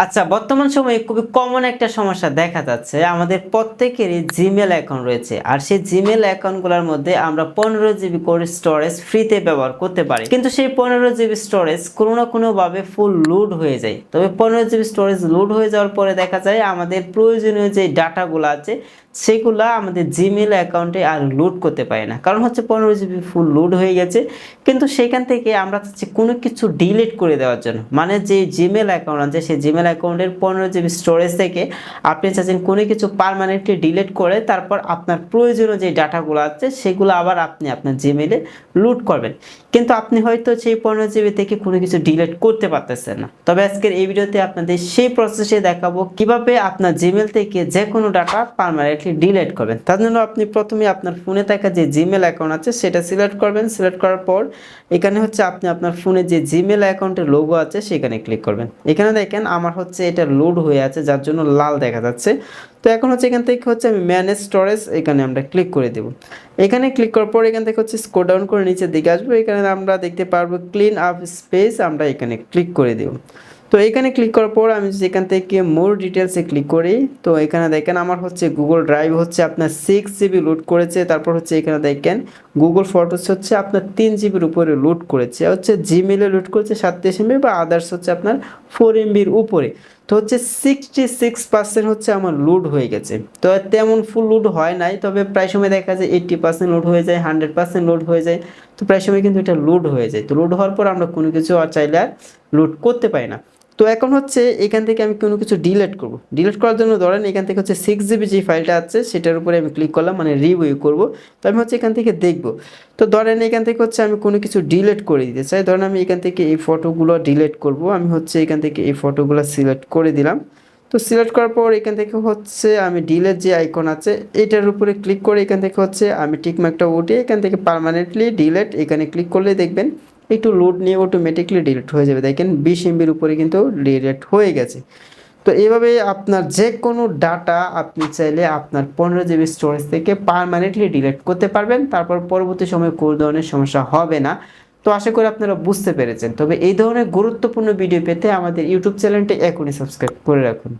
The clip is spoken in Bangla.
আচ্ছা, বর্তমান সময়ে খুবই কমন একটা সমস্যা দেখা যাচ্ছে। আমাদের প্রত্যেকেরই জিমেইল অ্যাকাউন্ট রয়েছে। আর সেই জিমেইল অ্যাকাউন্টগুলোর মধ্যে আমরা 15 জিবি করে স্টোরেজ ফ্রিতে ব্যবহার করতে পারি। কিন্তু সেই 15 জিবি স্টোরেজ কোনো না কোনোভাবে ফুল লোড হয়ে যায়। তবে 15 জিবি স্টোরেজ লোড হয়ে যাওয়ার পরে দেখা যায় আমাদের প্রয়োজনীয় যে ডাটাগুলো আছে সেগুলা আমাদের জিমেইল অ্যাকাউন্টে আর লোড করতে পারি না। কারণ হচ্ছে 15 জিবি ফুল লোড হয়ে গেছে। কিন্তু সেখান থেকে আমরা চাচ্ছি কোনো কিছু ডিলিট করে দেওয়ার জন্য। মানে যে জিমেইল অ্যাকাউন্ট আছে সেই জিমেইল অ্যাকাউন্টের 15 জিবি স্টোরেজ থেকে আপনি চাচ্ছেন কোনো কিছু পার্মানেন্টলি ডিলিট করে তারপর আপনার প্রয়োজনীয় যে ডাটাগুলো আছে সেগুলো আবার আপনি আপনার জিমেইলে লোড করবেন। কিন্তু আপনি হয়তো সেই 15 জিবি থেকে কোনো কিছু ডিলিট করতে পারতেছেন না। তবে আজকের এই ভিডিওতে আপনাদের সেই প্রসেসে দেখাবো কিভাবে আপনার জিমেইল থেকে যে কোনো ডাটা পার্মানেন্টলি ডিলিট করবেন। তার জন্য আপনি প্রথমে আপনার ফোনে থাকা যে জিমেইল অ্যাকাউন্ট আছে সেটা সিলেক্ট করবেন। সিলেক্ট করার পর এখানে হচ্ছে আপনি আপনার ফোনে যে জিমেইল অ্যাকাউন্টের লোগো আছে সেখানে ক্লিক করবেন। এখানে দেখেন আমার হচ্ছে এটা লোড হয়ে আছে যার জন্য লাল দেখা যাচ্ছে। তো এখন হচ্ছে এখান থেকে হচ্ছে আমি ম্যানেজ স্টোরেজ এখানে আমরা ক্লিক করে দেব। এখানে ক্লিক করার পর এখান থেকে হচ্ছে স্ক্রল ডাউন করে নিচের দিকে আসবো। এখানে আমরা দেখতে পারবো ক্লিন আপ স্পেস, আমরা এখানে ক্লিক করে দেব। তো এখানে ক্লিক করার পর আমি যেখান থেকে মোর ডিটেলসে ক্লিক করি, তো এখানে দেখেন আমার হচ্ছে গুগল ড্রাইভ হচ্ছে আপনার 6 জিবি লোড করেছে। তারপর হচ্ছে এখানে দেখেন গুগল ফটোস হচ্ছে আপনার 3 জিবির উপরে লোড করেছে, হচ্ছে জিমেলে লোড করেছে 27 এমবি বা আদার্স হচ্ছে আপনার 4 এমবির উপরে। তো হচ্ছে 66% হচ্ছে আমার লোড হয়ে গেছে। তো তেমন ফুল লোড হয় নাই, তবে প্রায় সময় দেখা যায় 80% লোড হয়ে যায়, 100% লোড হয়ে যায়। তো প্রায় সময় কিন্তু এটা লোড হয়ে যায়। তো লোড হওয়ার পর আমরা কোনো কিছু আর চাইলে আর লোড করতে পারি না। তো এখন হচ্ছে এখান থেকে আমি কোনো কিছু ডিলিট করব। ডিলিট করার জন্য ধরেন এখান থেকে হচ্ছে 6 জিবি যে ফাইলটা আছে সেটার উপরে আমি ক্লিক করলাম, মানে রিভিউ করব। তো আমি হচ্ছে এখান থেকে দেখব। তো ধরেন এখান থেকে হচ্ছে আমি কোনো কিছু ডিলিট করে দিতে চাই। ধরেন আমি এখান থেকে এই ফটোগুলো ডিলিট করব। আমি হচ্ছে এখান থেকে এই ফটোগুলো সিলেক্ট করে দিলাম। তো সিলেক্ট করার পর এখান থেকে হচ্ছে আমি ডিলিট যে আইকন আছে এটার উপরে ক্লিক করে এখান থেকে হচ্ছে আমি টিকমার্কটা উঠিয়ে এখান থেকে পার্মানেন্টলি ডিলিট এখানে ক্লিক করলে দেখবেন একটু লোড নিয়ে অটোমেটিকলি ডিলিট হয়ে যাবে। দেখেন 20 এমবির উপরে কিন্তু ডিলিট হয়ে গেছে। তো এইভাবে আপনার যে কোনো ডাটা আপনি চাইলে আপনার 15 জিবি স্টোরেজ থেকে পার্মানেন্টলি ডিলিট করতে পারবেন। তারপর পরবর্তী সময়ে কোনো ধরনের সমস্যা হবে না। তো আশা করি আপনারা বুঝতে পেরেছেন। তবে এই ধরনের গুরুত্বপূর্ণ ভিডিও পেতে আমাদের ইউটিউব চ্যানেলটি এখনই সাবস্ক্রাইব করে রাখুন।